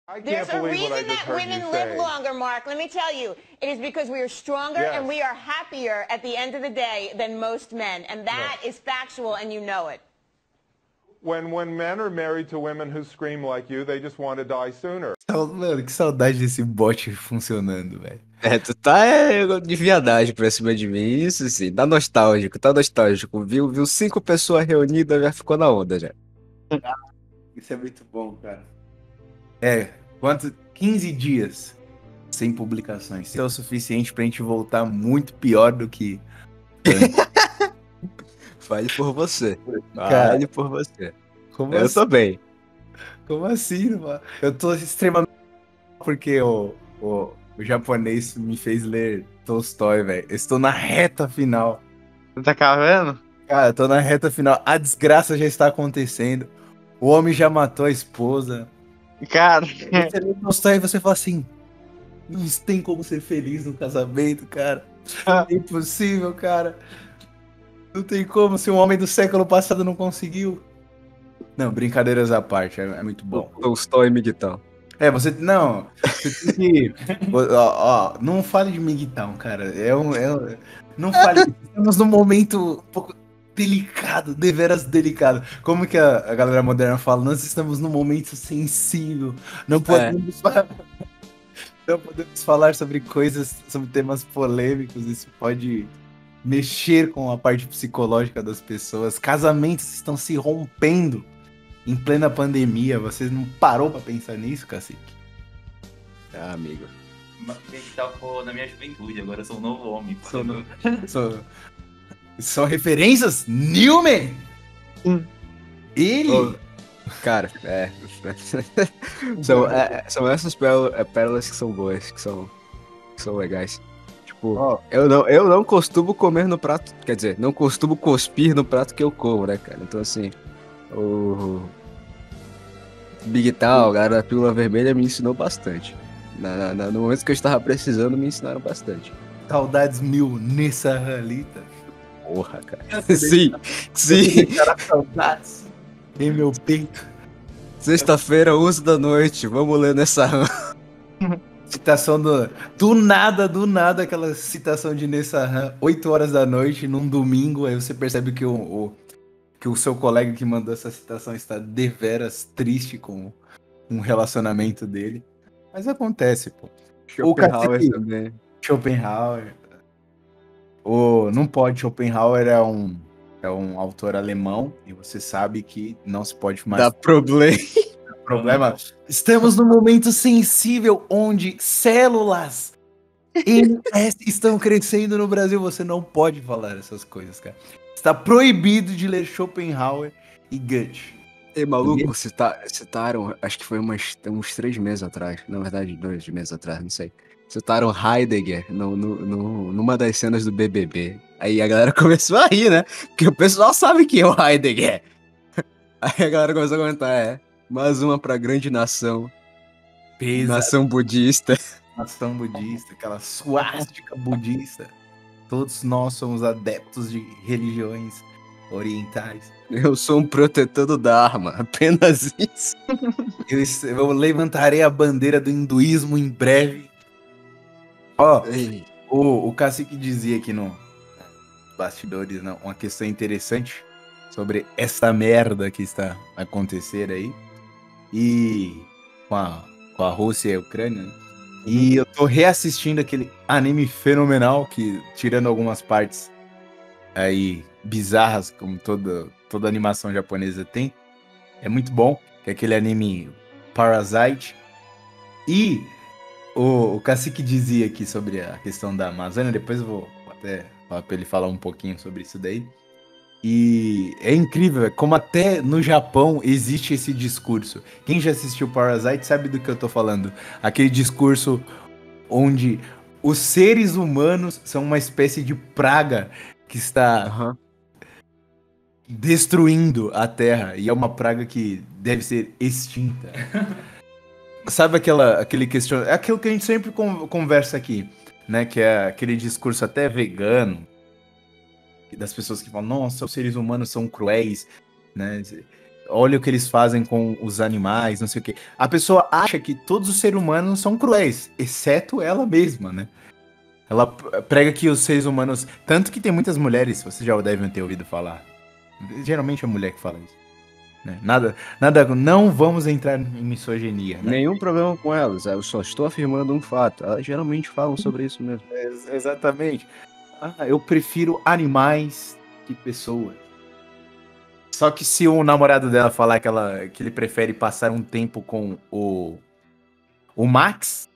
I There's can't a believe what I reason just that heard women you live say. longer, Mark. Let me tell you. It is because we are stronger Yes. and we are happier at the end of the day than most men. And that is factual, and you know it. When men are married to women who scream like you, they just want to die sooner. Mano, que saudade desse bot funcionando, velho. Tu tá de viadagem pra cima de mim, isso sim, tá nostálgico. Viu 5 pessoas reunidas, já ficou na onda já. Isso é muito bom, cara. Quanto? 15 dias sem publicações. Isso é o suficiente pra gente voltar muito pior do que Fale por você. Cara, Fale por você. como Eu assim? tô bem. Como assim, mano? Eu tô extremamente... Porque o japonês me fez ler Tolstói, velho. Eu estou na reta final. Tá vendo? Cara, eu tô na reta final. A desgraça já está acontecendo. O homem já matou a esposa. Cara, Você lê Tolstói e você fala assim... Não tem como ser feliz no casamento, cara. É impossível, cara. Não tem como, se um homem do século passado não conseguiu. Não, brincadeiras à parte, é muito bom. Tolstói e Miguel. Você tem que... não fale de Miguel, cara. Não fale, estamos num momento um pouco delicado, deveras delicado. Como que a galera moderna fala? Nós estamos num momento sensível. Não podemos falar... Não podemos falar sobre coisas, sobre temas polêmicos. Isso pode mexer com a parte psicológica das pessoas. Casamentos estão se rompendo em plena pandemia. Você não parou pra pensar nisso, cacique? Ah, amigo. Na minha juventude, agora eu sou um novo homem. São referências? Newman! Ele? Oh, cara, são essas pérolas que são boas, que são legais. Tipo, eu não costumo comer no prato, quer dizer, não costumo cuspir no prato que eu como, né, cara? Então, assim, o Big Tal, a galera da Pílula Vermelha me ensinou bastante. No momento que eu estava precisando, me ensinaram bastante. Saudades mil nessa ralita. Porra, cara. Sim. Saudades em meu peito. Sexta-feira, 11 da noite, vamos ler nessa RAM. Citação do nada, aquela citação de Nessa 8 horas da noite, num domingo, aí você percebe que o seu colega que mandou essa citação está deveras triste com o relacionamento dele. Mas acontece, pô. Schopenhauer também. Schopenhauer. Não pode, Schopenhauer é um autor alemão, e você sabe que não se pode mais... Dá problema. Estamos num momento sensível onde células MS estão crescendo no Brasil. Você não pode falar essas coisas, cara. Está proibido de ler Schopenhauer e Goethe. Ei, maluco, citaram, acho que foi uns 3 meses atrás, na verdade 2 meses atrás, não sei. Citaram Heidegger numa das cenas do BBB. Aí a galera começou a rir, né? Porque o pessoal sabe quem é o Heidegger. Aí a galera começou a comentar, mais uma pra grande nação. Nação budista. Nação budista, aquela suástica budista. Todos nós somos adeptos de religiões orientais. Eu sou um protetor do Dharma, apenas isso. Eu levantarei a bandeira do hinduísmo em breve. O cacique dizia aqui no bastidores, uma questão interessante sobre essa merda que está a acontecer aí. E com a Rússia e a Ucrânia, né? E eu tô reassistindo aquele anime fenomenal que, tirando algumas partes aí bizarras, como toda animação japonesa tem, é muito bom, que é aquele anime Parasite. E o cacique dizia aqui sobre a questão da Amazônia, depois eu vou até falar pra ele falar um pouquinho sobre isso daí. E é incrível, como até no Japão existe esse discurso. Quem já assistiu Parasite sabe do que eu tô falando. Aquele discurso onde os seres humanos são uma espécie de praga que está destruindo a Terra. E é uma praga que deve ser extinta. Sabe aquele questionamento? É aquilo que a gente sempre conversa aqui, né? Que é aquele discurso até vegano, das pessoas que falam, nossa, os seres humanos são cruéis, né? olha o que eles fazem com os animais, não sei o quê. A pessoa acha que todos os seres humanos são cruéis, exceto ela mesma, né? Ela prega que os seres humanos... Tanto que tem muitas mulheres, vocês já devem ter ouvido falar. Geralmente é a mulher que fala isso. Né? Não vamos entrar em misoginia, né? Nenhum problema com elas, eu só estou afirmando um fato. Elas geralmente falam sobre isso mesmo. Exatamente. Eu prefiro animais que pessoas. Só que se o namorado dela falar que ele prefere passar um tempo com o Max,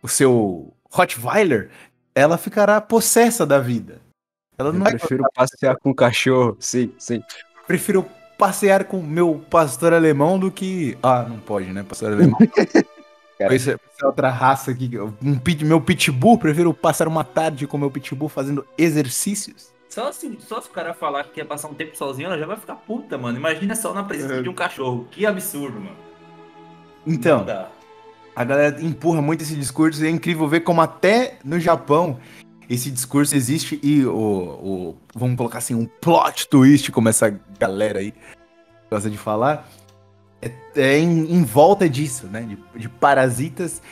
o seu Rottweiler, ela ficará possessa da vida. Ela Eu não vai prefiro passear com o cachorro, sim. prefiro passear com meu pastor alemão do que... Ah, não pode, né? Pastor alemão. Cara. Essa é outra raça aqui. Meu pitbull, prefiro passar uma tarde com meu pitbull fazendo exercícios. Só se o cara falar que quer passar um tempo sozinho, ela já vai ficar puta, mano. Imagina só na presença de um cachorro. Que absurdo, mano. Então, Não dá. a galera empurra muito esse discurso e é incrível ver como até no Japão esse discurso existe e vamos colocar assim, um plot twist, como essa galera aí gosta de falar, é em volta disso, né? De parasitas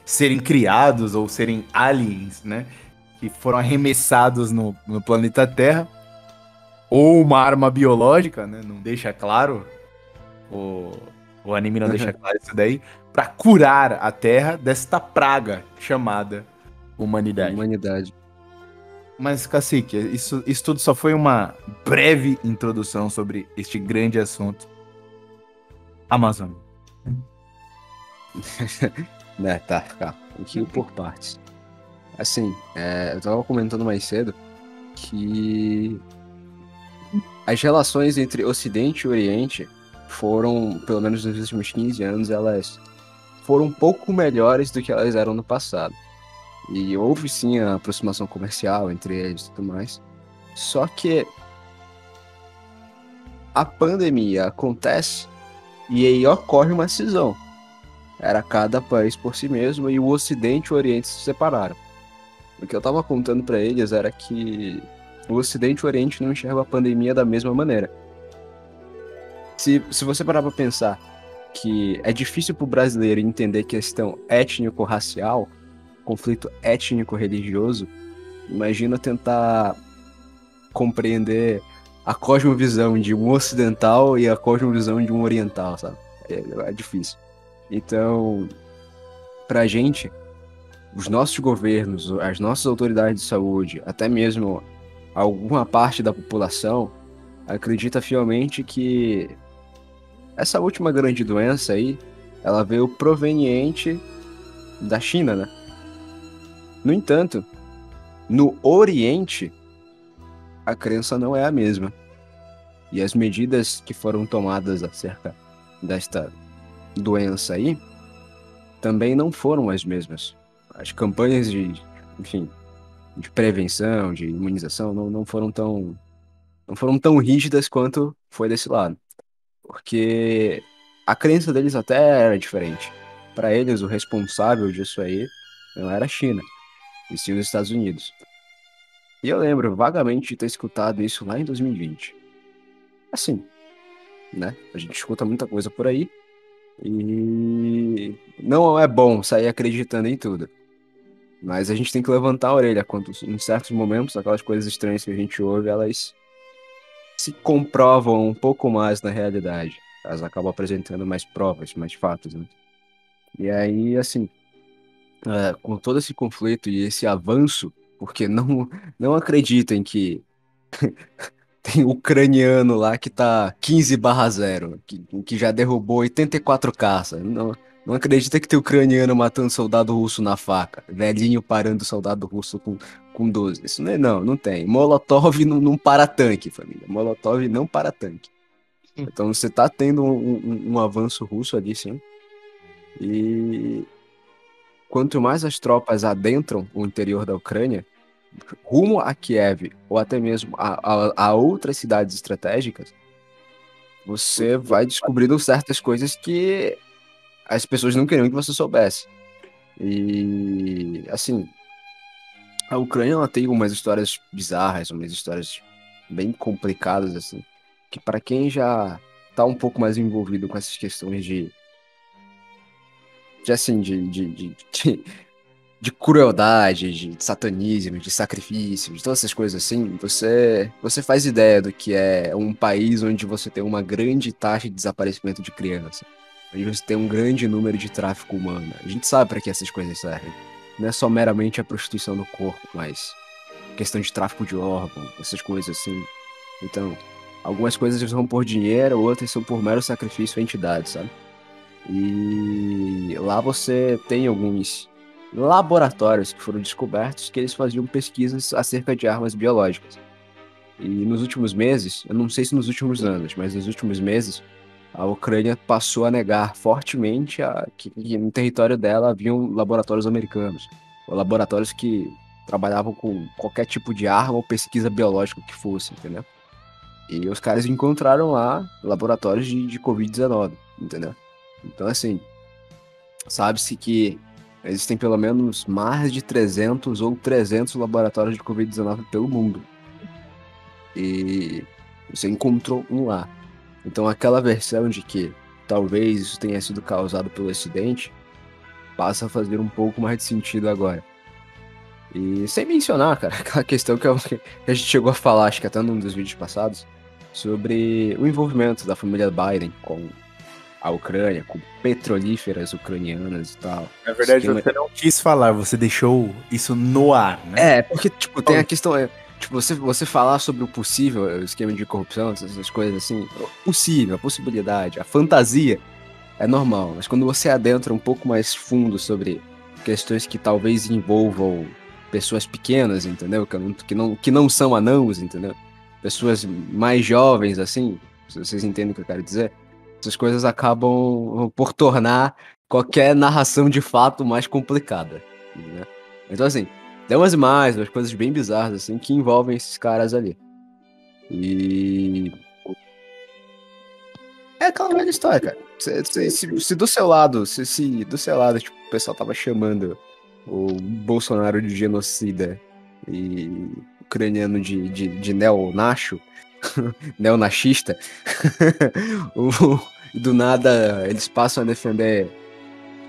serem criados ou serem aliens, né? Que foram arremessados no planeta Terra, ou uma arma biológica, né? Não deixa claro, o anime não deixa claro isso daí, pra curar a Terra desta praga chamada humanidade. Mas, Cacique, isso tudo só foi uma breve introdução sobre este grande assunto. Amazônia. Né, tá. Aqui por partes. Assim, eu tava comentando mais cedo que as relações entre Ocidente e Oriente foram, pelo menos nos últimos 15 anos, elas foram um pouco melhores do que elas eram no passado. E houve sim a aproximação comercial entre eles e tudo mais. Só que a pandemia acontece e aí ocorre uma cisão. Era cada país por si mesmo e o Ocidente e o Oriente se separaram. O que eu tava contando pra eles era que o Ocidente e o Oriente não enxergam a pandemia da mesma maneira. Se você parar pra pensar que é difícil pro brasileiro entender questão étnico-racial, conflito étnico-religioso, imagina tentar compreender a cosmovisão de um ocidental e a cosmovisão de um oriental, sabe? É difícil. Então, pra gente, os nossos governos, as nossas autoridades de saúde, até mesmo alguma parte da população, acredita fielmente que essa última grande doença aí, ela veio proveniente da China, né? No entanto, no Oriente, a crença não é a mesma. E as medidas que foram tomadas acerca desta doença aí também não foram as mesmas. As campanhas de prevenção, de imunização, não foram tão rígidas quanto foi desse lado. Porque a crença deles até era diferente. Para eles, o responsável disso aí não era a China, e sim os Estados Unidos. E eu lembro vagamente de ter escutado isso lá em 2020. Assim, né? A gente escuta muita coisa por aí e não é bom sair acreditando em tudo. Mas a gente tem que levantar a orelha quando, em certos momentos, aquelas coisas estranhas que a gente ouve, elas se comprovam um pouco mais na realidade. Elas acabam apresentando mais provas, mais fatos, né? E aí, assim, com todo esse conflito e esse avanço, porque não acreditem que tem ucraniano lá que tá 15/0, que já derrubou 84 caças. Não acredita que tem ucraniano matando soldado russo na faca, velhinho parando soldado russo com 12. Isso não tem. Molotov não para tanque, família. Molotov não para tanque. Então você tá tendo um avanço russo ali, sim. E quanto mais as tropas adentram o interior da Ucrânia, rumo a Kiev, ou até mesmo a outras cidades estratégicas, você vai descobrindo certas coisas que as pessoas não queriam que você soubesse. E, assim, a Ucrânia ela tem umas histórias bizarras, umas histórias bem complicadas, assim, que para quem já tá um pouco mais envolvido com essas questões de crueldade, de satanismo, de sacrifício, de todas essas coisas assim, você faz ideia do que é um país onde você tem uma grande taxa de desaparecimento de criança, onde você tem um grande número de tráfico humano. A gente sabe para que essas coisas servem. Não é só meramente a prostituição do corpo, mas questão de tráfico de órgãos, essas coisas assim. Então, algumas coisas são por dinheiro, outras são por mero sacrifício à entidade, sabe? E lá você tem alguns laboratórios que foram descobertos que eles faziam pesquisas acerca de armas biológicas. E nos últimos meses, eu não sei se nos últimos anos, mas nos últimos meses, a Ucrânia passou a negar fortemente que no território dela haviam laboratórios americanos, ou laboratórios que trabalhavam com qualquer tipo de arma ou pesquisa biológica que fosse, entendeu? E os caras encontraram lá laboratórios de Covid-19, entendeu? Então, assim, sabe-se que existem pelo menos mais de 300 ou 300 laboratórios de Covid-19 pelo mundo. E você encontrou um lá. Então, aquela versão de que talvez isso tenha sido causado pelo acidente passa a fazer um pouco mais de sentido agora. E sem mencionar, cara, aquela questão que a gente chegou a falar, acho que até num dos vídeos passados, sobre o envolvimento da família Biden com a Ucrânia, com petrolíferas ucranianas e tal. Na verdade, Esquema- você não quis falar, você deixou isso no ar, né? porque, tipo, tem a questão, tipo, você falar sobre o possível o esquema de corrupção, essas coisas assim, o possível, a possibilidade, a fantasia, é normal. Mas quando você adentra um pouco mais fundo sobre questões que talvez envolvam pessoas pequenas, entendeu? Que não são anãos, entendeu? Pessoas mais jovens, assim, se vocês entendem o que eu quero dizer, essas coisas acabam por tornar qualquer narração de fato mais complicada, né? Então, assim, tem umas imagens, umas coisas bem bizarras, assim, que envolvem esses caras ali. E é aquela velha história, cara. Se do seu lado, se do seu lado, tipo, o pessoal tava chamando o Bolsonaro de genocida e ucraniano de neonacho, neonachista, do nada eles passam a defender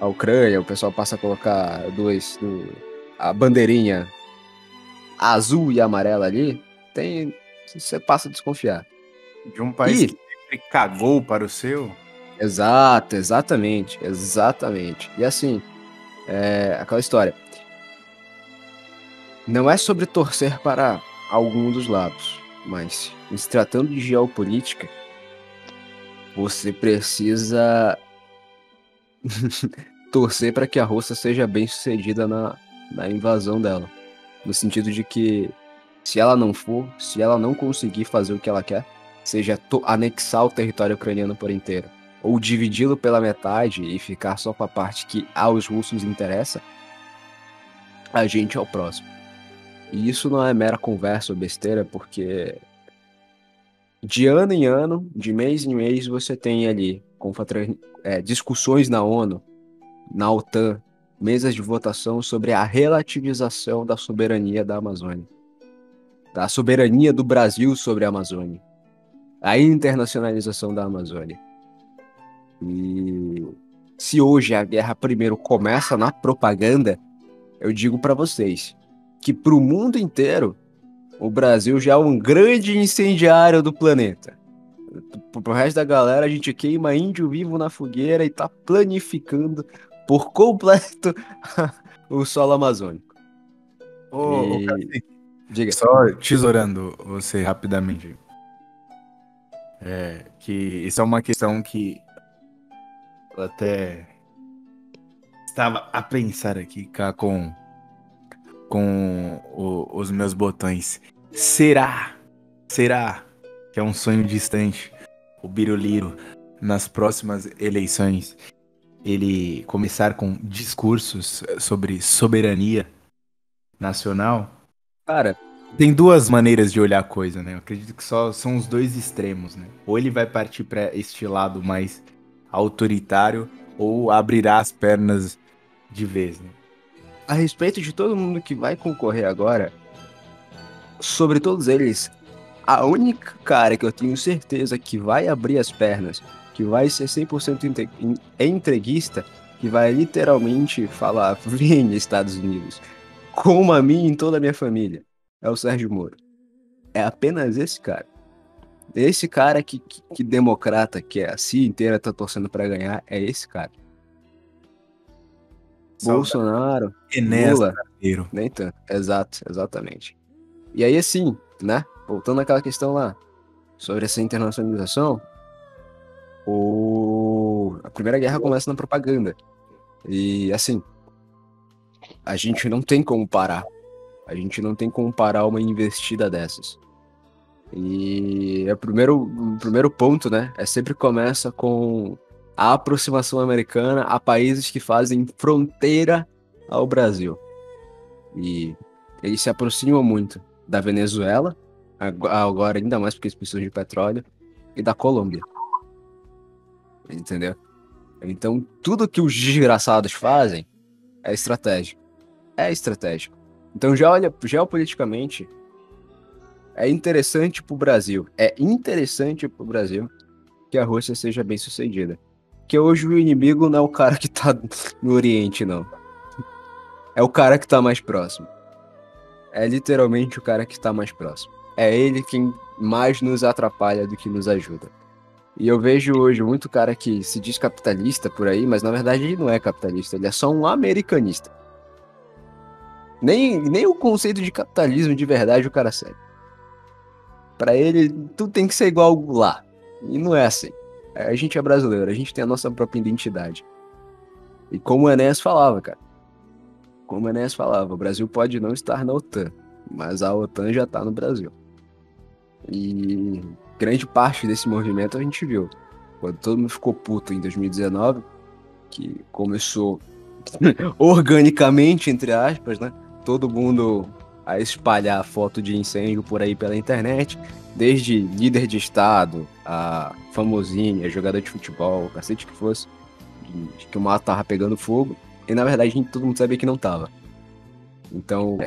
a Ucrânia, o pessoal passa a colocar a bandeirinha azul e amarela ali, você passa a desconfiar. De um país E- que sempre cagou para o seu. Exato, exatamente. E assim, aquela história. Não é sobre torcer para algum dos lados, mas em se tratando de geopolítica, você precisa torcer para que a Rússia seja bem sucedida na invasão dela. No sentido de que, se ela não conseguir fazer o que ela quer, seja anexar o território ucraniano por inteiro, ou dividi-lo pela metade e ficar só com a parte que aos russos interessa, a gente é o próximo. E isso não é mera conversa ou besteira, porque de ano em ano, de mês em mês, você tem ali discussões na ONU, na OTAN, mesas de votação sobre a relativização da soberania da Amazônia, da soberania do Brasil sobre a Amazônia, a internacionalização da Amazônia. E se hoje a guerra primeiro começa na propaganda, eu digo para vocês que para o mundo inteiro o Brasil já é um grande incendiário do planeta. Pro resto da galera, a gente queima índio vivo na fogueira e tá planificando por completo o solo amazônico. Ô, E- Cacique, Diga. só tesourando você rapidamente. Que isso é uma questão que eu até estava a pensar aqui cá com os meus botões. Será que é um sonho distante o Biruliro, nas próximas eleições, ele começar com discursos sobre soberania nacional? Cara, Tem duas maneiras de olhar a coisa, né? Eu acredito que só são os dois extremos, né? Ou ele vai partir para este lado mais autoritário, ou abrirá as pernas de vez, né? a respeito de todo mundo que vai concorrer agora, sobre todos eles, A única cara que eu tenho certeza que vai abrir as pernas, que vai ser 100% entreguista, que vai literalmente falar, vem Estados Unidos, coma a mim e toda a minha família, é o Sérgio Moro. É apenas esse cara. Esse cara que democrata, que a CIA inteira tá torcendo pra ganhar, é esse cara. Bolsonaro, Enéas Lula, Carneiro. nem tanto. Exato, exatamente. E aí, assim, né? Voltando àquela questão lá, sobre essa internacionalização, a Primeira Guerra começa na propaganda. E, assim, a gente não tem como parar. A gente não tem como parar uma investida dessas. E o primeiro ponto, né? Sempre começa com a aproximação americana a países que fazem fronteira ao Brasil. E eles se aproximam muito da Venezuela, agora ainda mais porque eles precisam de petróleo, e da Colômbia. Entendeu? Então, tudo que os desgraçados fazem é estratégico. É estratégico. Então, já olha, geopoliticamente, é interessante pro Brasil. É interessante pro Brasil que a Rússia seja bem sucedida. Porque hoje o inimigo não é o cara que tá no Oriente, não. É o cara que tá mais próximo. É literalmente o cara que tá mais próximo. É ele quem mais nos atrapalha do que nos ajuda. E eu vejo hoje muito cara que se diz capitalista por aí, mas na verdade ele não é capitalista, ele é só um americanista. Nem o conceito de capitalismo de verdade o cara segue. Pra ele, tudo tem que ser igual lá. E não é assim. A gente é brasileiro, a gente tem a nossa própria identidade. E como o Enéas falava, cara. Como o Enéas falava, o Brasil pode não estar na OTAN, mas a OTAN já tá no Brasil. E grande parte desse movimento a gente viu. Quando todo mundo ficou puto em 2019, que começou organicamente, entre aspas, né? Todo mundo a espalhar foto de incêndio por aí pela internet, desde líder de estado, a famosinha, jogador de futebol, o cacete que fosse, de que o mato tava pegando fogo, e na verdade todo mundo sabia que não tava. Então,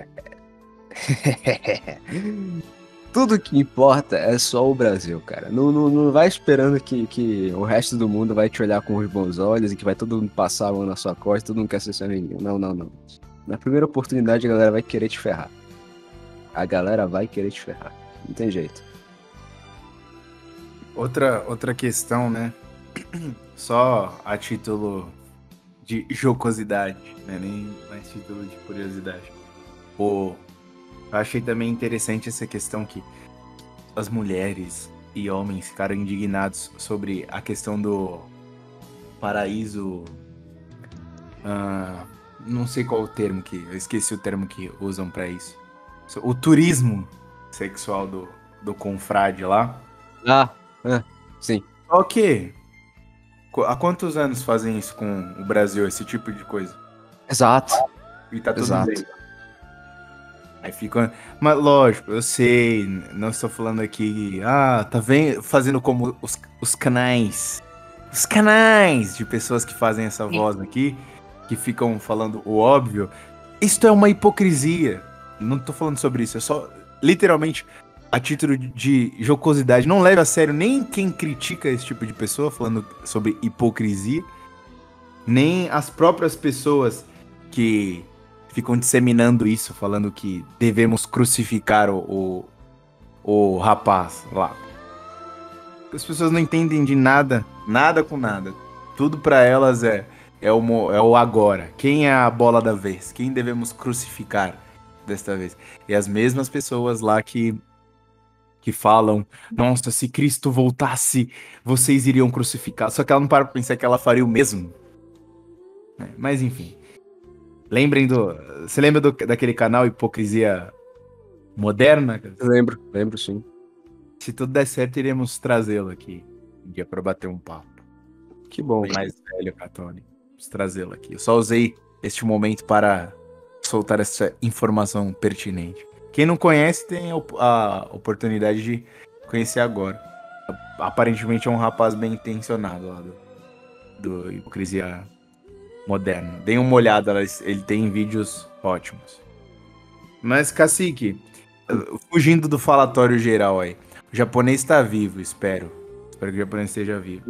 tudo que importa é só o Brasil, cara. Não vai esperando que o resto do mundo vai te olhar com os bons olhos e que vai todo mundo passar a mão na sua costa, todo mundo quer ser seu amiguinho. Não. Na primeira oportunidade a galera vai querer te ferrar. A galera vai querer te ferrar. Não tem jeito. Outra questão, né? Só a título de jocosidade, né? Nem mais título de curiosidade. Eu achei também interessante essa questão que as mulheres e homens ficaram indignados sobre a questão do paraíso. Não sei qual o termo que. Eu esqueci o termo que usam pra isso. O turismo sexual do confrade lá. Sim. Só que, há quantos anos fazem isso com o Brasil, esse tipo de coisa? Exato. E tá tudo Exato. bem. Aí fica... Mas lógico, eu sei, não estou falando aqui... tá vendo? Fazendo como os canais. Os canais de pessoas que fazem essa voz aqui, que ficam falando o óbvio. Isto é uma hipocrisia. Não tô falando sobre isso, é só, literalmente, a título de jocosidade. Não leve a sério nem quem critica esse tipo de pessoa, falando sobre hipocrisia, nem as próprias pessoas que ficam disseminando isso, falando que devemos crucificar o rapaz lá. As pessoas não entendem de nada com nada. Tudo pra elas é o agora. Quem é a bola da vez? Quem devemos crucificar desta vez? E as mesmas pessoas lá que falam, nossa, se Cristo voltasse, vocês iriam crucificar. Só que ela não para pra pensar que ela faria o mesmo. Mas enfim. Você lembra daquele canal Hipocrisia Moderna? Lembro sim. Se tudo der certo, iremos trazê-lo aqui um dia pra bater um papo. Que bom. Bem mais velho, Catone. Vamos trazê-lo aqui. Eu só usei este momento para soltar essa informação pertinente. Quem não conhece tem a oportunidade de conhecer agora. Aparentemente é um rapaz bem intencionado lá do Hipocrisia Moderna. Deem uma olhada, ele tem vídeos ótimos. Mas, Cacique, fugindo do falatório geral aí, O japonês tá vivo, espero. Espero que o japonês esteja vivo.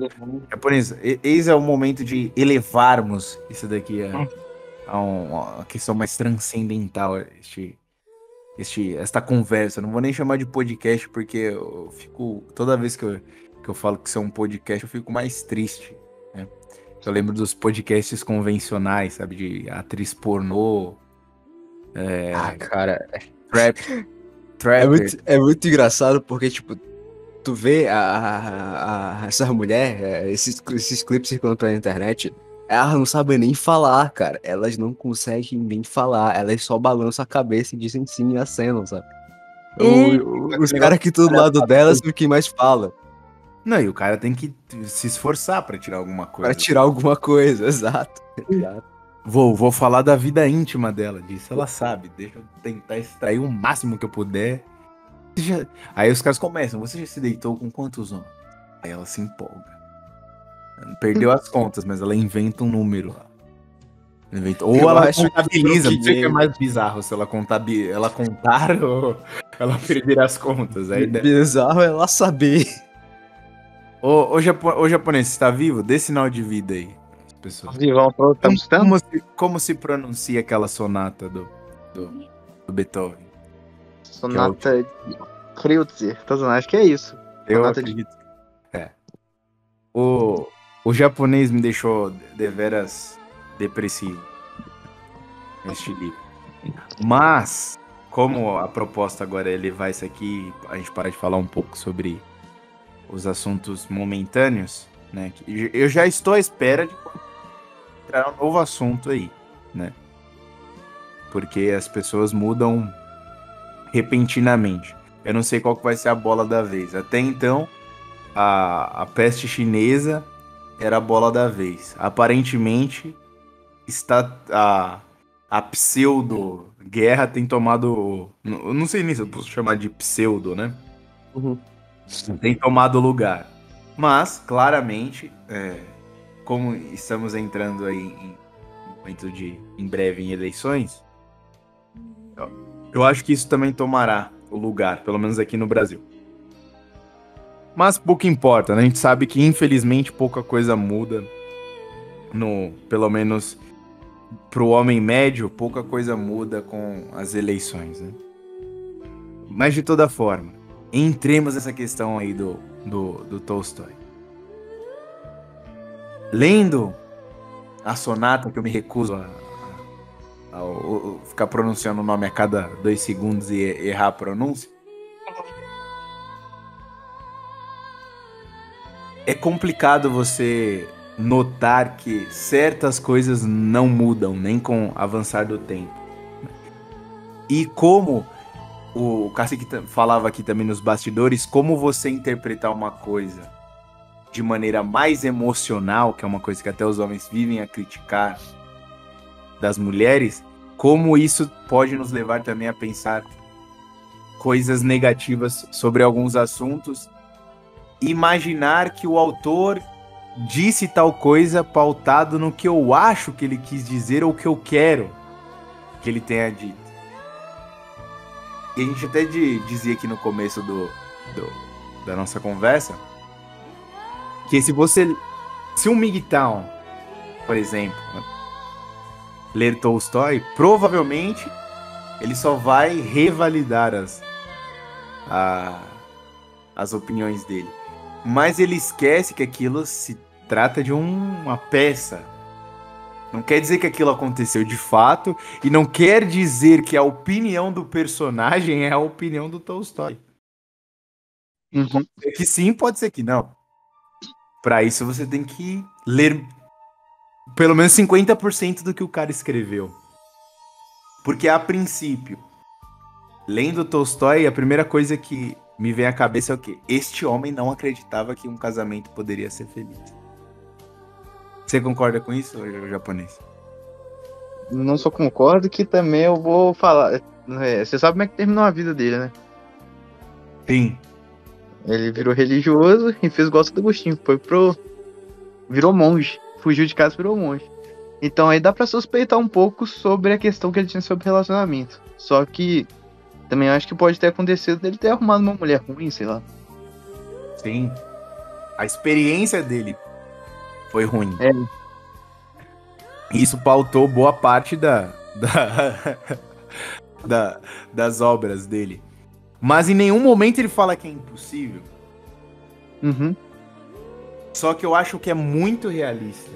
Japonês, eis é o momento de elevarmos isso daqui a uma questão mais transcendental, esta conversa. Não vou nem chamar de podcast, porque eu fico. Toda vez que eu falo que isso é um podcast, eu fico mais triste. Né? Eu lembro dos podcasts convencionais, sabe? De atriz pornô. Cara, Trapper. é muito engraçado porque, tipo, tu vê essas mulheres, esses clipes circulando pela internet, elas não sabem nem falar, cara. Elas não conseguem nem falar. Elas só balançam a cabeça e dizem sim e acenam, sabe? Os caras que estão do lado delas são quem mais fala. Não, e o cara tem que se esforçar pra tirar alguma coisa. Pra tirar alguma coisa, exato. Vou falar da vida íntima dela, disso ela sabe. Deixa eu tentar extrair o máximo que eu puder. Aí os caras começam, você já se deitou com quantos homens? Aí ela se empolga. Perdeu as contas, mas ela inventa um número lá. Ou ela contabiliza, não sei o que é mais bizarro, se ela contar ou ela perder as contas. Aí bizarro é ela saber. Ô japonês, você tá vivo? Dê sinal de vida aí. As pessoas. Vivão, estamos tanto. Como se pronuncia aquela sonata do Beethoven? Sonata Kreutzer. Acho que é isso. Eu Sonata acredito. O japonês me deixou deveras depressivo neste livro. Mas, como a proposta agora é levar isso aqui, a gente parar de falar um pouco sobre os assuntos momentâneos, né? Eu já estou à espera de entrar um novo assunto aí, né? Porque as pessoas mudam repentinamente. Eu não sei qual que vai ser a bola da vez. Até então, a peste chinesa era a bola da vez. Aparentemente, a pseudo-guerra tem tomado... Não sei nem se eu posso chamar de pseudo, né? Uhum. Tem tomado lugar. Mas, claramente, como estamos entrando aí em momento em breve em eleições, eu acho que isso também tomará o lugar, pelo menos aqui no Brasil. Mas pouco importa, né? A gente sabe que, infelizmente, pouca coisa muda. Pelo menos pro homem médio, pouca coisa muda com as eleições, né? Mas, de toda forma, entremos nessa questão aí do Tolstói. Lendo a sonata, que eu me recuso a ficar pronunciando o nome a cada 2 segundos e errar a pronúncia, é complicado você notar que certas coisas não mudam, nem com o avançar do tempo. E como o Cacique falava aqui também nos bastidores, como você interpretar uma coisa de maneira mais emocional, que é uma coisa que até os homens vivem a criticar das mulheres, como isso pode nos levar também a pensar coisas negativas sobre alguns assuntos, imaginar que o autor disse tal coisa pautado no que eu acho que ele quis dizer ou que eu quero que ele tenha dito. E a gente até dizia aqui no começo da nossa conversa que se um MGTOW, por exemplo, ler Tolstói, provavelmente ele só vai revalidar as opiniões dele. Mas ele esquece que aquilo se trata de uma peça. Não quer dizer que aquilo aconteceu de fato, e não quer dizer que a opinião do personagem é a opinião do Tolstói. Uhum. Pode ser que sim, pode ser que não. Para isso você tem que ler pelo menos 50% do que o cara escreveu. Porque a princípio, lendo Tolstói, a primeira coisa que me vem à cabeça é o quê? Este homem não acreditava que um casamento poderia ser feliz. Você concorda com isso, japonês? Não só concordo, que também eu vou falar. Você sabe como é que terminou a vida dele, né? Sim. Ele virou religioso e fez igual do Agostinho. Virou monge. Fugiu de casa e virou monge. Então aí dá pra suspeitar um pouco sobre a questão que ele tinha sobre relacionamento. Só que também acho que pode ter acontecido dele ter arrumado uma mulher ruim, sei lá. Sim. A experiência dele foi ruim. É. Isso pautou boa parte das obras dele. Mas em nenhum momento ele fala que é impossível. Uhum. Só que eu acho que é muito realista.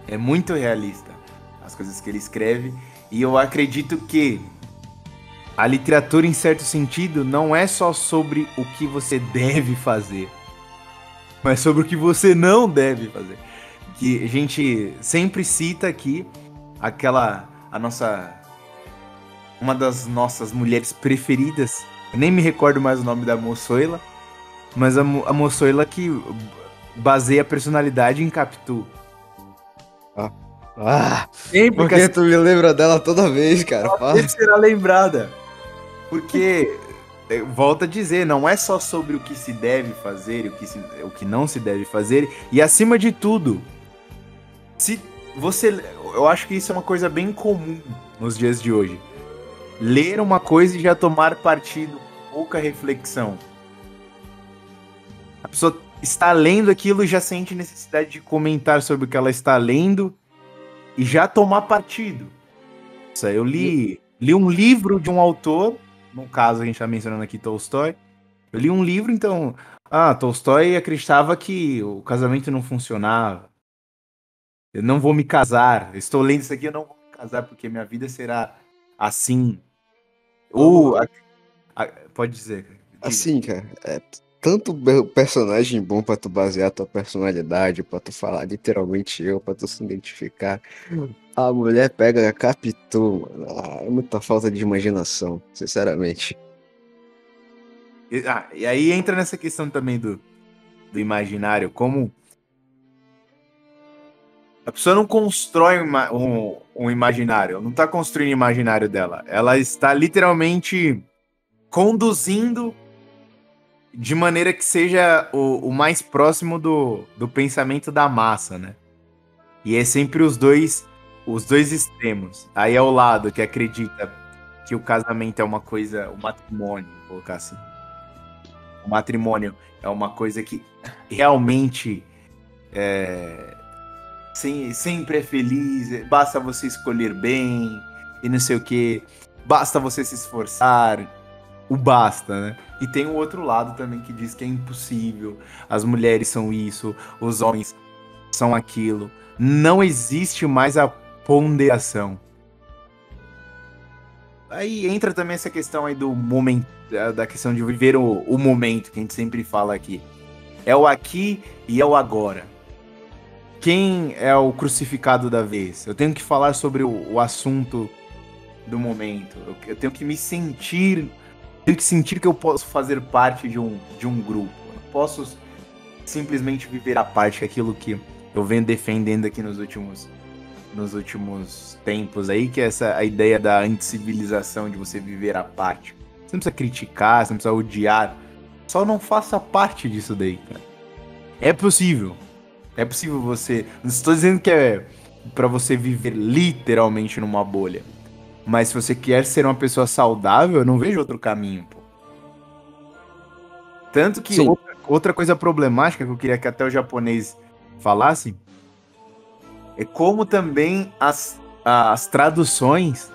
É muito realista as coisas que ele escreve. E eu acredito que a literatura, em certo sentido, não é só sobre o que você deve fazer, mas sobre o que você não deve fazer. Que a gente sempre cita aqui uma das nossas mulheres preferidas. Eu nem me recordo mais o nome da moçoila, mas a moçoila que baseia a personalidade em Capitu. Sempre Porque tu me lembra dela toda vez, cara. ela sempre será lembrada. Porque, volto a dizer, não é só sobre o que se deve fazer e o que não se deve fazer. E acima de tudo, eu acho que isso é uma coisa bem comum nos dias de hoje. Ler uma coisa e já tomar partido, pouca reflexão. A pessoa está lendo aquilo e já sente necessidade de comentar sobre o que ela está lendo e já tomar partido. Eu li um livro de um autor, no caso a gente está mencionando aqui Tolstói. Eu li um livro, então, Tolstói acreditava que o casamento não funcionava. Eu não vou me casar. Eu estou lendo isso aqui, eu não vou me casar porque minha vida será assim. Pode dizer. Diga. Assim, cara, é tanto personagem bom pra tu basear tua personalidade, pra tu falar literalmente pra tu se identificar. A mulher pega a Capitu, mano. É muita falta de imaginação, sinceramente. E aí entra nessa questão também do imaginário, como a pessoa não constrói um imaginário, não está construindo o imaginário dela. Ela está literalmente conduzindo de maneira que seja o mais próximo do pensamento da massa, né? E é sempre os dois extremos. Aí é o lado que acredita que o casamento é uma coisa, o matrimônio, vou colocar assim. O matrimônio é uma coisa que realmente sempre é feliz, basta você escolher bem e não sei o que, basta você se esforçar, o basta, né? E tem o outro lado também que diz que é impossível, as mulheres são isso, os homens são aquilo, não existe mais a ponderação. Aí entra também essa questão aí do momento, da questão de viver o momento, que a gente sempre fala aqui. É o aqui e é o agora. Quem é o crucificado da vez? Eu tenho que falar sobre o assunto do momento. Eu tenho que me sentir... Tenho que sentir que eu posso fazer parte de um grupo. Eu não posso simplesmente viver a parte, aquilo que eu venho defendendo aqui nos últimos tempos aí, que é a ideia da anticivilização, de você viver a parte. Você não precisa criticar, você não precisa odiar. Só não faça parte disso daí, cara. É possível. É possível você... Não estou dizendo que é pra você viver literalmente numa bolha. Mas se você quer ser uma pessoa saudável, eu não vejo outro caminho, pô. Tanto que outra coisa problemática que eu queria que até o japonês falasse é como também as traduções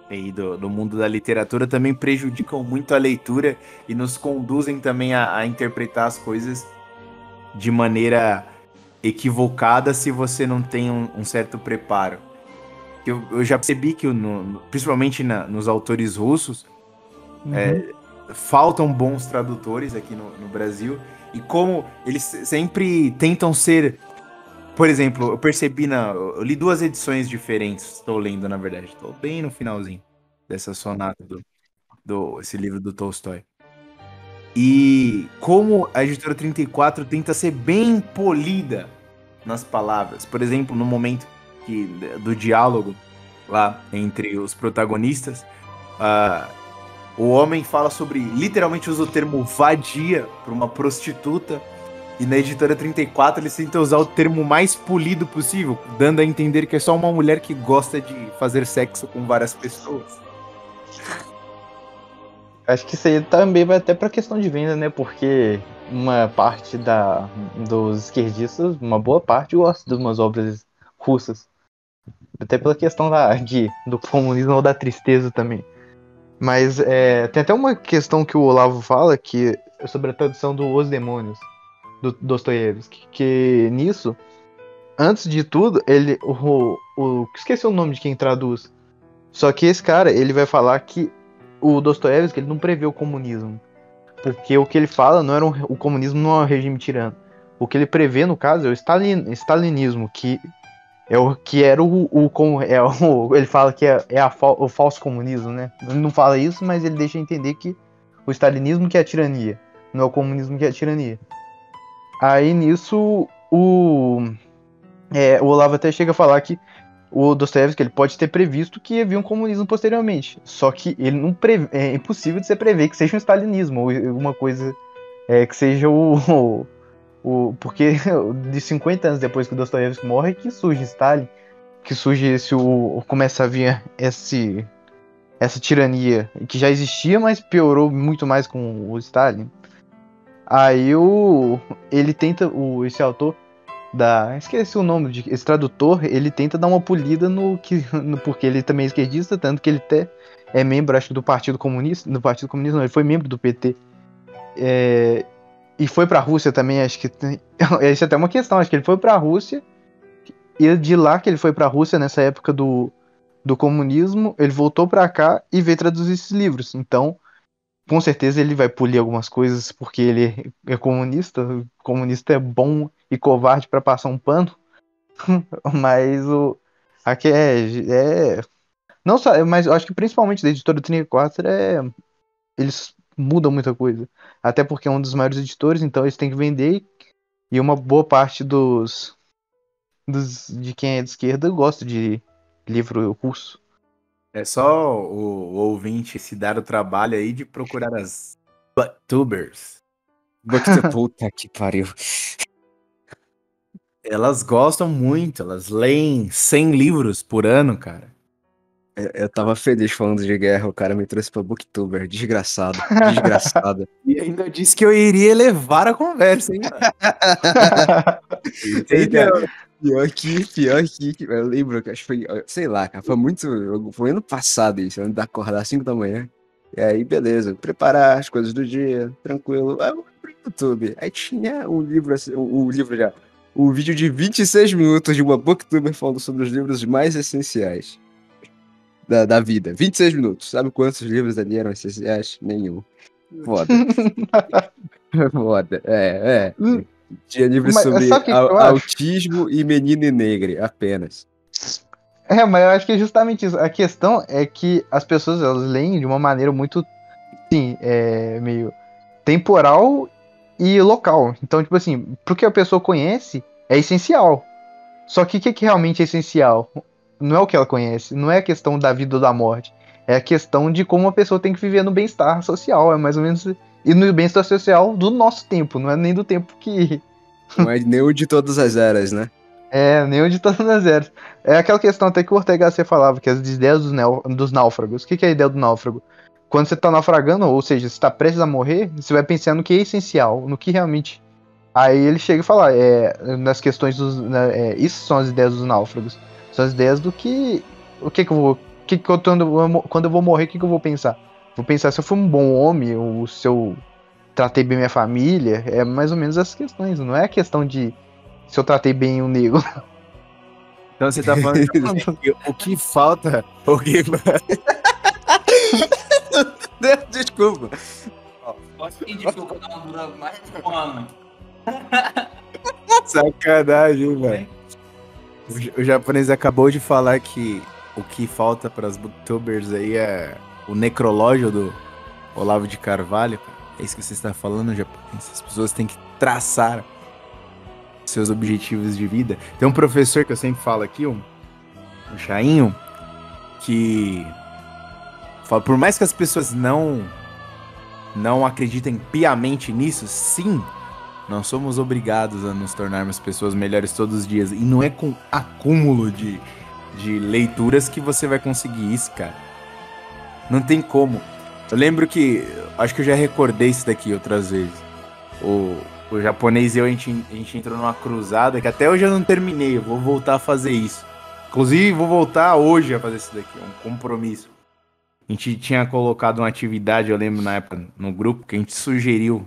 aí do mundo da literatura também prejudicam muito a leitura e nos conduzem também a interpretar as coisas de maneira equivocada se você não tem um certo preparo. Eu já percebi que, principalmente nos autores russos, faltam bons tradutores aqui no Brasil, e como eles sempre tentam ser... Por exemplo, eu percebi eu li 2 edições diferentes, estou lendo, na verdade, estou bem no finalzinho dessa sonata esse livro do Tolstói. E como a editora 34 tenta ser bem polida nas palavras. Por exemplo, no momento do diálogo lá entre os protagonistas, o homem fala literalmente usa o termo vadia para uma prostituta, e na editora 34 eles tentam usar o termo mais polido possível, dando a entender que é só uma mulher que gosta de fazer sexo com várias pessoas. Acho que isso aí também vai até pra questão de venda, né? Porque uma parte dos esquerdistas, uma boa parte, gosta de umas obras russas. Até pela questão do comunismo ou da tristeza também. Mas tem até uma questão que o Olavo fala que é sobre a tradução do Os Demônios, do Dostoiévski. Que nisso, antes de tudo, esqueci o nome de quem traduz. Só que esse cara, ele vai falar que o Dostoiévski ele não prevê o comunismo. Porque o que ele fala não era o comunismo não é um regime tirano. O que ele prevê, no caso, é o stalinismo, que é o que era ele fala que é o falso comunismo, né? Ele não fala isso, mas ele deixa entender que o stalinismo que é a tirania, não é o comunismo que é a tirania. Aí nisso, o Olavo até chega a falar que o Dostoiévski ele pode ter previsto que havia um comunismo posteriormente. Só que ele não é impossível de você prever que seja um stalinismo, ou alguma coisa que seja porque de 50 anos depois que o Dostoiévski morre que surge Stalin, que surge começa a vir essa tirania que já existia, mas piorou muito mais com o Stalin. Aí ele tenta, esse autor esqueci o nome esse tradutor, ele tenta dar uma polida porque ele também é esquerdista, tanto que ele até é membro, acho que do Partido Comunista, não, ele foi membro do PT. E foi pra Rússia também, acho que isso é até uma questão, acho que ele foi pra Rússia, e de lá que ele foi pra Rússia, nessa época do comunismo, ele voltou pra cá e veio traduzir esses livros. Então, com certeza ele vai polir algumas coisas, porque ele é comunista. O comunista é bom e covarde pra passar um pano. Mas aqui não só, mas eu acho que principalmente da editora 34 eles mudam muita coisa. Até porque é um dos maiores editores, então eles têm que vender. E uma boa parte de quem é de esquerda gosta de livro russo. É só o ouvinte se dar o trabalho aí de procurar as booktubers. Puta que pariu. Elas gostam muito, elas leem 100 livros por ano, cara. Eu tava feliz falando de guerra, o cara me trouxe pra Booktuber. Desgraçado. E ainda disse que eu iria levar a conversa, hein, mano? Entendeu? Pior que, eu lembro que acho que foi, sei lá, cara, foi ano passado isso, ano de acordar às 5 da manhã, e aí beleza, preparar as coisas do dia, tranquilo, aí eu vou pro YouTube, aí tinha um livro assim, um vídeo de 26 minutos de uma booktuber falando sobre os livros mais essenciais da vida, 26 minutos, sabe quantos livros ali eram essenciais? Nenhum. Foda. Foda, Tinha livros sobre autismo e menino e negro, apenas. Mas eu acho que é justamente isso. A questão é que as pessoas elas leem de uma maneira muito, sim, meio temporal e local. Então, tipo assim, pro que a pessoa conhece é essencial. Só que o que realmente é essencial? Não é o que ela conhece, não é a questão da vida ou da morte. É a questão de como a pessoa tem que viver no bem-estar social. É mais ou menos. E no bem-estar social do nosso tempo, não é nem do tempo que. Não é nem o de todas as eras, né? Nem o de todas as eras. É aquela questão até que o Ortega Gasset falava, que as ideias dos náufragos. O que é a ideia do náufrago? Quando você tá naufragando, ou seja, você tá prestes a morrer, você vai pensando no que é essencial, no que realmente. Aí ele chega e fala, nas questões isso são as ideias dos náufragos. São as ideias do que. Quando eu vou morrer, o que eu vou pensar? Vou pensar se eu fui um bom homem, ou se eu tratei bem minha família. É mais ou menos essas questões. Não é a questão de se eu tratei bem o negro. Então você tá falando que o que falta. O que... Desculpa. Posso pedir pro canal durar mais de um ano? Sacanagem, velho. O japonês acabou de falar que o que falta para as booktubers aí é o necrológio do Olavo de Carvalho. É isso que você está falando, japonês. As pessoas têm que traçar seus objetivos de vida. Tem um professor que eu sempre falo aqui, um Chainho, que fala, por mais que as pessoas não acreditem piamente nisso, sim, nós somos obrigados a nos tornarmos pessoas melhores todos os dias. E não é com acúmulo de leituras que você vai conseguir isso, cara. Não tem como. Eu lembro que, acho que eu já recordei isso daqui outras vezes. O japonês e eu, a gente entrou numa cruzada que até hoje eu não terminei, eu vou voltar a fazer isso. Inclusive, vou voltar hoje a fazer isso daqui, é um compromisso. A gente tinha colocado uma atividade, eu lembro na época, no grupo, que a gente sugeriu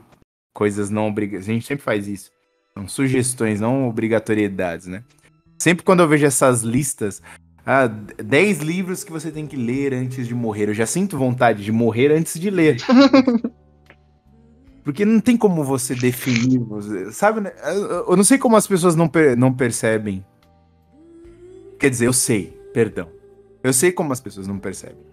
coisas não obrigatórias. A gente sempre faz isso. São sugestões, não obrigatoriedades, né? Sempre quando eu vejo essas listas, 10 livros que você tem que ler antes de morrer. Eu já sinto vontade de morrer antes de ler. Porque não tem como você definir, sabe? Né? Eu não sei como as pessoas não percebem. Quer dizer, eu sei, perdão. Eu sei como as pessoas não percebem.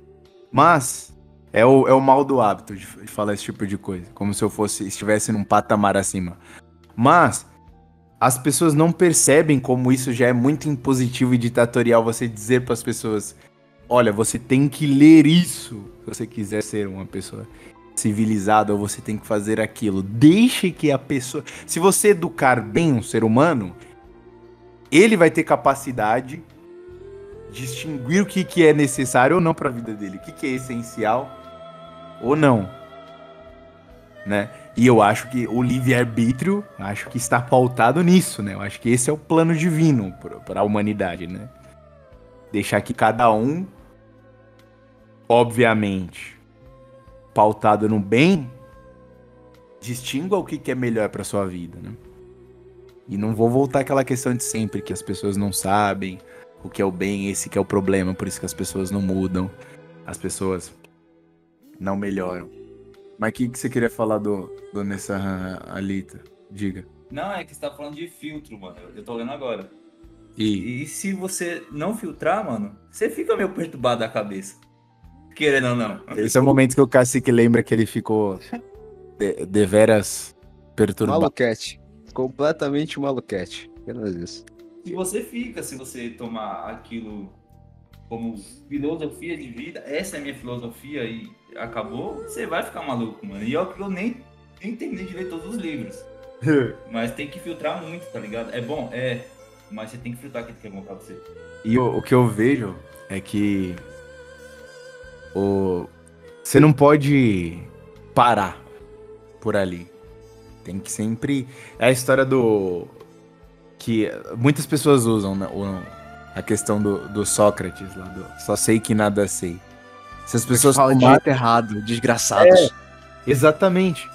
Mas é o mal do hábito de falar esse tipo de coisa. Como se eu estivesse num patamar acima. Mas as pessoas não percebem como isso já é muito impositivo e ditatorial. Você dizer para as pessoas: olha, você tem que ler isso se você quiser ser uma pessoa civilizada, ou você tem que fazer aquilo. Deixe que a pessoa... Se você educar bem um ser humano, ele vai ter capacidade de distinguir o que é necessário ou não para a vida dele, o que é essencial ou não, né? E eu acho que o livre-arbítrio, acho que está pautado nisso, né? Eu acho que esse é o plano divino para a humanidade, né? Deixar que cada um, obviamente, pautado no bem, distingua o que é melhor para sua vida, né? E não vou voltar àquela questão de sempre, que as pessoas não sabem o que é o bem, esse que é o problema, por isso que as pessoas não mudam, as pessoas não melhoram. Mas o que você queria falar do Nessa Alita? Diga. Não, é que você tá falando de filtro, mano. Eu tô lendo agora. E E se você não filtrar, mano, você fica meio perturbado da cabeça. Querendo ou não. esse é o momento que o Cacique lembra que ele ficou deveras perturbado. Maluquete. Completamente maluquete. Apenas isso. Se você tomar aquilo como filosofia de vida, essa é a minha filosofia e acabou, você vai ficar maluco, mano. E eu nem terminei de ler todos os livros. Mas tem que filtrar muito, tá ligado? É bom? É. Mas você tem que filtrar aquilo que é bom pra você. E o que eu vejo é que você não pode parar por ali. Tem que sempre... É a história que muitas pessoas usam, né? A questão do Sócrates lá, só sei que nada sei. Se as pessoas Fala de tomarem... jeito errado, desgraçados. Exatamente.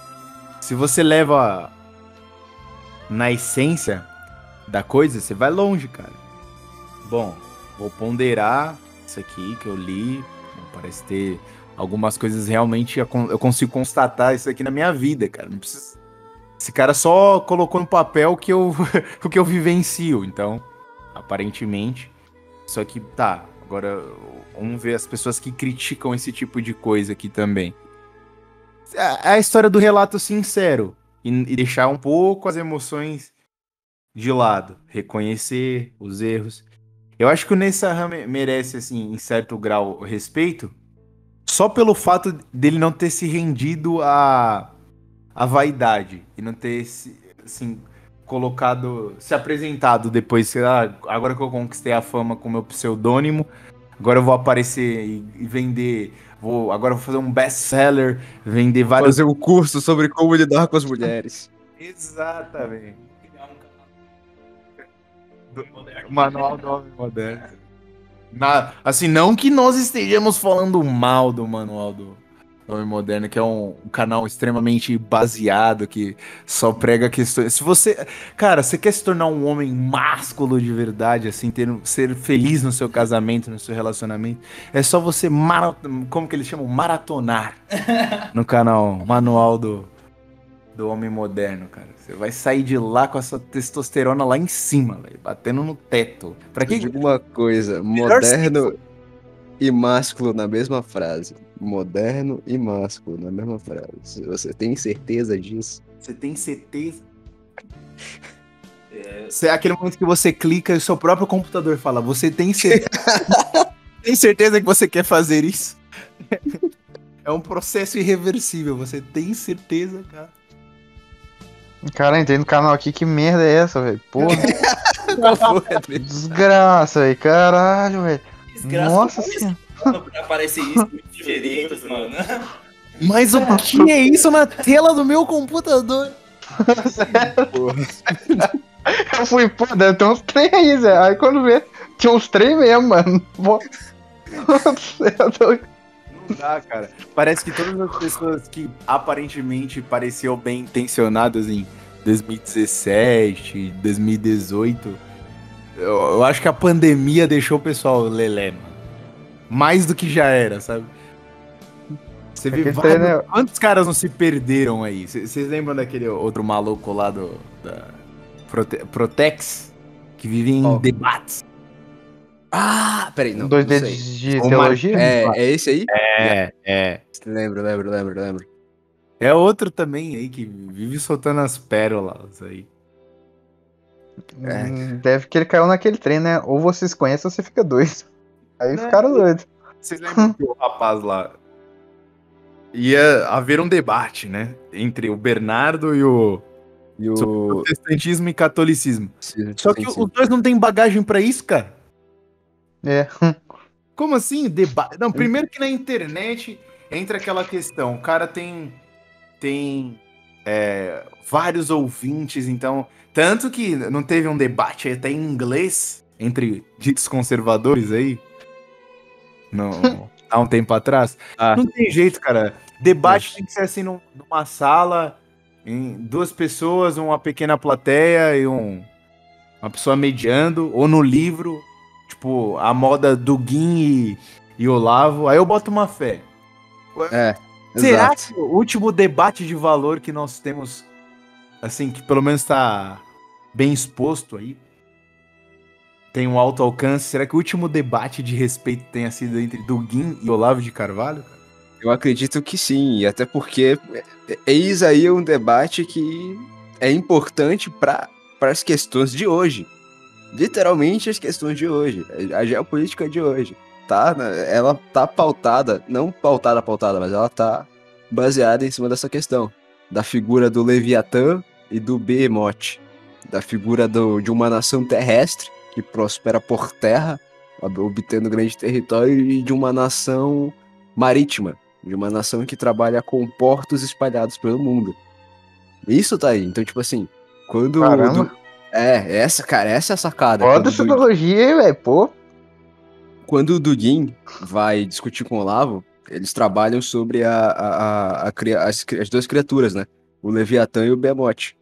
Se você leva na essência da coisa, você vai longe, cara. Bom, vou ponderar isso aqui que eu li. Parece ter algumas coisas realmente... Eu consigo constatar isso aqui na minha vida, cara. Não precisa... Esse cara só colocou no papel o que eu vivencio. Então, aparentemente... Só que, tá, agora vamos ver as pessoas que criticam esse tipo de coisa aqui também. É a história do relato sincero. E deixar um pouco as emoções de lado. Reconhecer os erros. Eu acho que o Nessa merece, assim, em certo grau, respeito. Só pelo fato dele não ter se rendido à vaidade. E não ter, assim, se apresentado depois. Agora que eu conquistei a fama com meu pseudônimo, agora eu vou aparecer e vender... Agora eu vou fazer um best-seller, vender vários... Fazer um curso sobre como lidar com as mulheres. Exatamente. Manual do Homem Moderno. Assim, não que nós estejamos falando mal do Manual do Homem Moderno, que é um canal extremamente baseado, que só prega questões... Se você... Cara, você quer se tornar um homem másculo de verdade, assim, ser feliz no seu casamento, no seu relacionamento, é só você como que eles chamam? Maratonar no canal Manual do Homem Moderno, cara. Você vai sair de lá com essa testosterona lá em cima, véio, batendo no teto. Pra Eu digo uma coisa, moderno e másculo na mesma frase. Moderno e másculo na mesma frase. Você tem certeza disso? Você tem certeza? É aquele momento que você clica e o seu próprio computador fala, você tem certeza? Tem certeza que você quer fazer isso? É um processo irreversível, você tem certeza, cara? Cara, entrei no canal aqui, que merda é essa, velho? Porra. Desgraça, velho. Caralho, velho. Desgraça. Nossa senhora. Pra aparecer isso, sugeridos, mano. Mas o que é isso na tela do meu computador? Eu fui, pô, deve ter uns trem aí, Zé. Aí quando vê, tinha uns trem mesmo, mano. Pô. Eu tô- Não dá, cara. Parece que todas as pessoas que aparentemente pareciam bem intencionadas em 2017, 2018, eu acho que a pandemia deixou o pessoal lelé, mano. Mais do que já era, sabe? Você vê Aquele vários... treino é- Quantos caras não se perderam aí? Vocês lembram daquele outro maluco lá da Protex? Que vive em Qual? debates. Ah, peraí, não. Dois Não dedos sei. de O teologia? É esse aí? É. Lembro. É outro também aí que vive soltando as pérolas aí. Deve que ele caiu naquele trem, né? Ou vocês conhecem ou você fica doido. Aí Não, ficaram doidos. Vocês lembram que o rapaz lá ia haver um debate, né? Entre o Bernardo e o E sobre o. protestantismo e catolicismo. Sim, Só que sim. os dois não têm bagagem pra isso, cara. É. Como assim? Debate? Não, primeiro que na internet entra aquela questão. O cara tem vários ouvintes, então. Tanto que não teve um debate até em inglês entre ditos conservadores aí. Não, há um tempo atrás. Ah. Não tem jeito, cara. Debate tem que ser assim numa sala, em duas pessoas, uma pequena plateia e uma pessoa mediando, ou no livro, tipo, a moda do Guin e Olavo. Aí eu boto uma fé. É. Será Exato. que o último debate de valor que nós temos, assim, que pelo menos tá bem exposto aí, tem um alto alcance, será que o último debate de respeito tenha sido entre Dugin e Olavo de Carvalho? Eu acredito que sim, e até porque eis aí um debate que é importante para as questões de hoje. Literalmente as questões de hoje, a geopolítica de hoje. Ela tá pautada, não pautada, mas ela tá baseada em cima dessa questão. Da figura do Leviatã e do Behemoth. Da figura de uma nação terrestre que prospera por terra, obtendo grande território, e de uma nação marítima, de uma nação que trabalha com portos espalhados pelo mundo. Isso tá aí. Então, tipo assim, quando... Caramba. essa é a sacada. Foda essa teologia aí, velho. Pô. Quando o Dugin vai discutir com o Olavo, eles trabalham sobre as duas criaturas, né? O Leviatã e o Behemoth.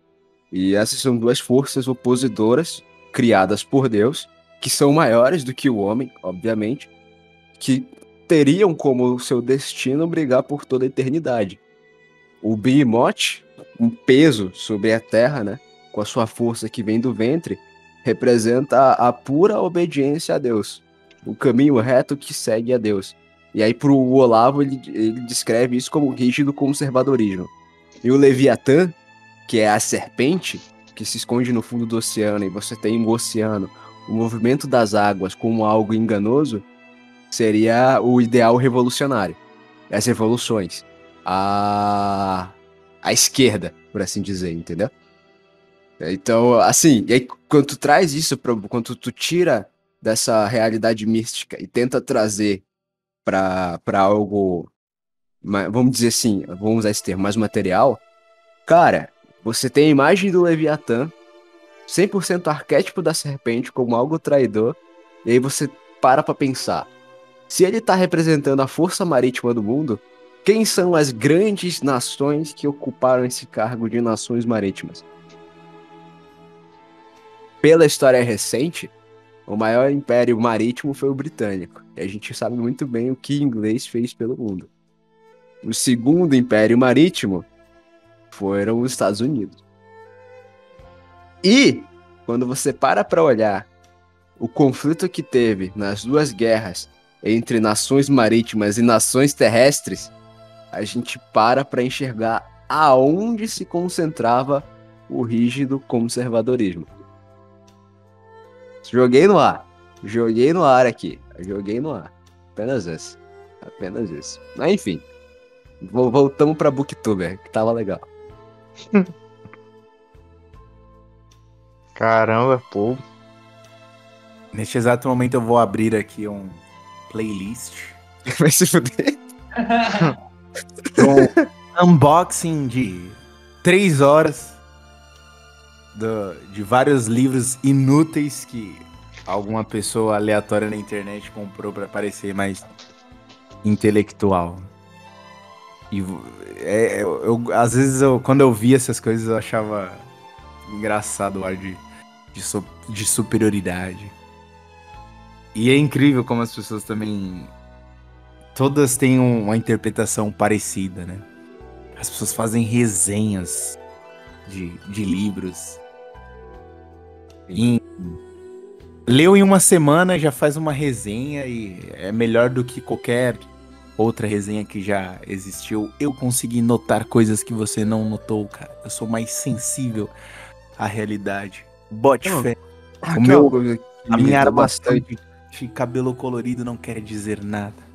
E essas são duas forças oposidoras, criadas por Deus, que são maiores do que o homem, obviamente, que teriam como seu destino brigar por toda a eternidade. O Behemoth, um peso sobre a terra, né? Com a sua força que vem do ventre, representa a pura obediência a Deus. O caminho reto que segue a Deus. E aí, pro Olavo, ele descreve isso como rígido conservadorismo. E o Leviatã, que é a serpente, que se esconde no fundo do oceano, e você tem o oceano, o movimento das águas como algo enganoso, seria o ideal revolucionário. As revoluções. A esquerda, por assim dizer, entendeu? Então, assim, e aí, quando tu traz isso, quando tu tira dessa realidade mística e tenta trazer para algo, vamos dizer assim, vamos usar esse termo, mais material, cara, você tem a imagem do Leviatã, 100% arquétipo da serpente como algo traidor, e aí você para pra pensar, se ele tá representando a força marítima do mundo, quem são as grandes nações que ocuparam esse cargo de nações marítimas? Pela história recente, o maior império marítimo foi o britânico. E a gente sabe muito bem o que o inglês fez pelo mundo. O segundo império marítimo foram os Estados Unidos. E, quando você para olhar o conflito que teve nas duas guerras entre nações marítimas e nações terrestres, a gente para enxergar aonde se concentrava o rígido conservadorismo. Joguei no ar aqui. Joguei no ar. Apenas isso. Mas enfim. Voltamos pra Booktuber, que tava legal. Caramba, pô. Neste exato momento eu vou abrir aqui um playlist. Vai se fuder. Unboxing de 3 horas de vários livros inúteis que alguma pessoa aleatória na internet comprou pra parecer mais intelectual. E às vezes, quando eu via essas coisas, eu achava engraçado o ar de superioridade. E é incrível como as pessoas também... Todas têm uma interpretação parecida, né? As pessoas fazem resenhas de livros. Leu em uma semana, já faz uma resenha e é melhor do que qualquer outra resenha que já existiu. Eu consegui notar coisas que você não notou, cara. Eu sou mais sensível à realidade. Bote fé. A minha A minha armação bastante de cabelo colorido não quer dizer nada.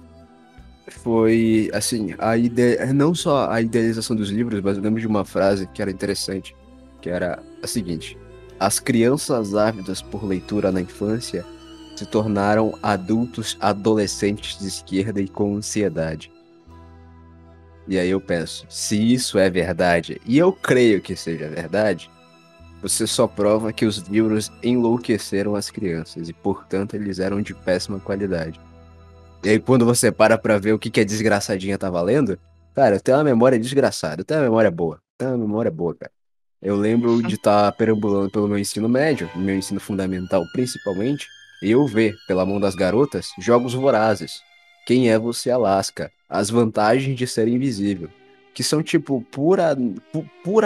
foi, assim, a ideia, não só a idealização dos livros, mas eu lembro de uma frase que era interessante, que era a seguinte: as crianças ávidas por leitura na infância se tornaram adultos adolescentes de esquerda e com ansiedade. E aí eu penso, se isso é verdade, e eu creio que seja verdade, você só prova que os livros enlouqueceram as crianças e, portanto, eles eram de péssima qualidade. E aí quando você para pra ver o que a desgraçadinha tá valendo, cara, eu tenho uma memória desgraçada, eu tenho uma memória boa, cara. Eu lembro de estar perambulando pelo meu ensino médio, meu ensino fundamental principalmente, e eu ver, pela mão das garotas, Jogos Vorazes. Quem é você, Alaska? As vantagens de ser invisível. Que são tipo pura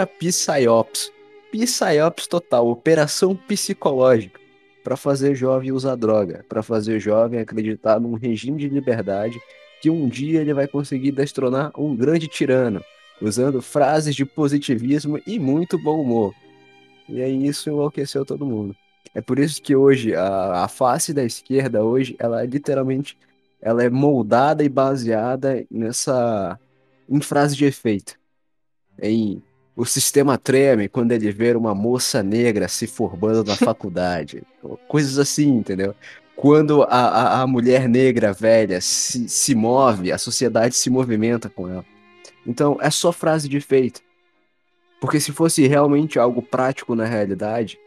psyops. Psyops total, operação psicológica. Pra fazer jovem usar droga. Pra fazer jovem acreditar num regime de liberdade que um dia ele vai conseguir destronar um grande tirano, usando frases de positivismo e muito bom humor. E aí isso enlouqueceu todo mundo. É por isso que hoje a face da esquerda hoje, ela literalmente ela é moldada e baseada em frase de efeito. Em o sistema treme quando ele vê uma moça negra se formando na faculdade. Coisas assim, entendeu? Quando a mulher negra velha se move, a sociedade se movimenta com ela. Então, é só frase de efeito. Porque se fosse realmente algo prático na realidade,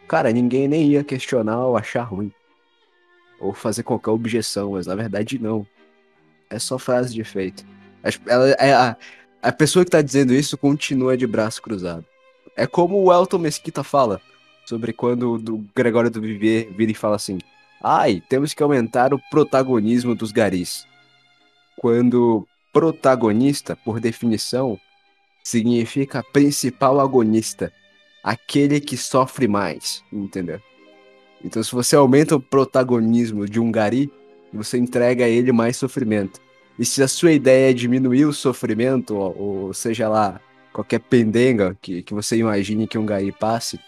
cara, ninguém nem ia questionar ou achar ruim. Ou fazer qualquer objeção, mas na verdade não. É só frase de efeito. A pessoa que tá dizendo isso continua de braço cruzado. É como o Elton Mesquita fala sobre quando o Gregório do Vivier vira e fala assim: ai, temos que aumentar o protagonismo dos garis. Quando protagonista, por definição, significa principal agonista, aquele que sofre mais, entendeu? Então, se você aumenta o protagonismo de um gari, você entrega a ele mais sofrimento. E se a sua ideia é diminuir o sofrimento, ou seja lá, qualquer pendenga que você imagine que um gari passe,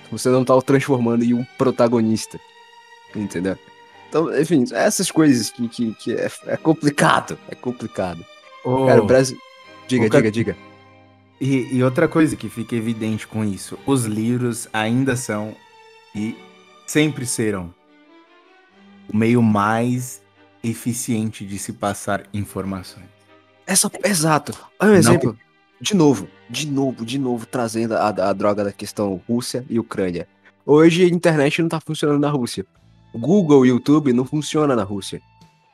você não tá o transformando em um protagonista, entendeu? Então, enfim, essas coisas que é complicado, é complicado. Cara, o Brasil... Diga. E outra coisa que fica evidente com isso, os livros ainda são e sempre serão o meio mais eficiente de se passar informações. Exato. Olha um exemplo. De novo, trazendo a droga da questão Rússia e Ucrânia. Hoje a internet não tá funcionando na Rússia. Google e YouTube não funciona na Rússia.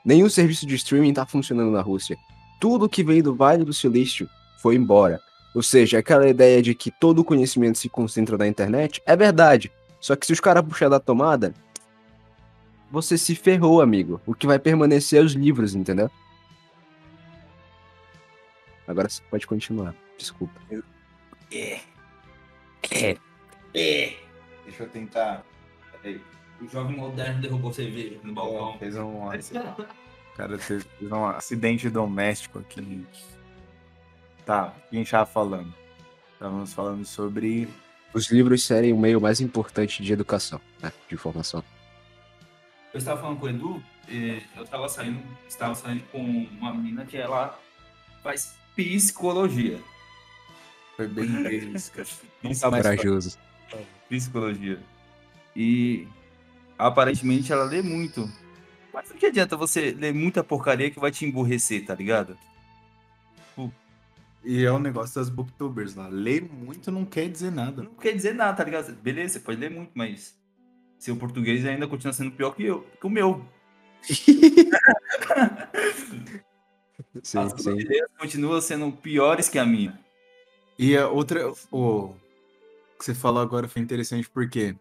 Nenhum serviço de streaming tá funcionando na Rússia. Tudo que vem do Vale do Silício foi embora. Ou seja, aquela ideia de que todo o conhecimento se concentra na internet é verdade. Só que se os caras puxarem da tomada, você se ferrou, amigo. O que vai permanecer é os livros, entendeu? Agora você pode continuar. Desculpa. Deixa eu tentar. Peraí. O jovem moderno derrubou cerveja no balcão. Fez cara, fez um acidente doméstico aqui. Tá, o que a gente tava falando? Estávamos falando sobre... Os livros serem o meio mais importante de educação, né? De informação. Eu estava falando com o Edu, eu estava saindo com uma menina que ela faz psicologia. Foi bem deles, cara. Corajoso. Psicologia. E aparentemente ela lê muito. Mas não que adianta você ler muita porcaria que vai te emburrecer, tá ligado? E é o negócio das booktubers lá. Ler muito não quer dizer nada. Não quer dizer nada, tá ligado? Beleza, você pode ler muito, mas seu português ainda continua sendo pior que o meu. Sim, As sim. brasileiras continuam sendo piores que a minha. E a outra, o que você falou agora foi interessante porque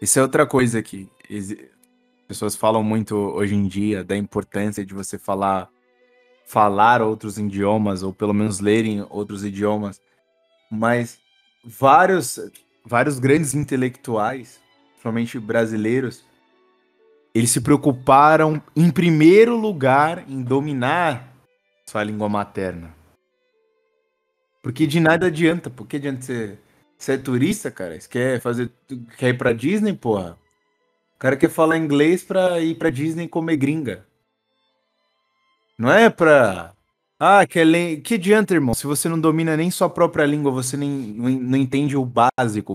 isso é outra coisa que pessoas falam muito hoje em dia da importância de você falar outros idiomas ou pelo menos lerem outros idiomas, mas vários grandes intelectuais, principalmente brasileiros, eles se preocuparam em primeiro lugar em dominar sua língua materna. Porque de nada adianta. Porque adianta você é turista, cara? Você quer ir pra Disney, porra? O cara quer falar inglês pra ir pra Disney comer gringa. Não é pra... Ah, que adianta, irmão? Se você não domina nem sua própria língua, você nem não entende o básico,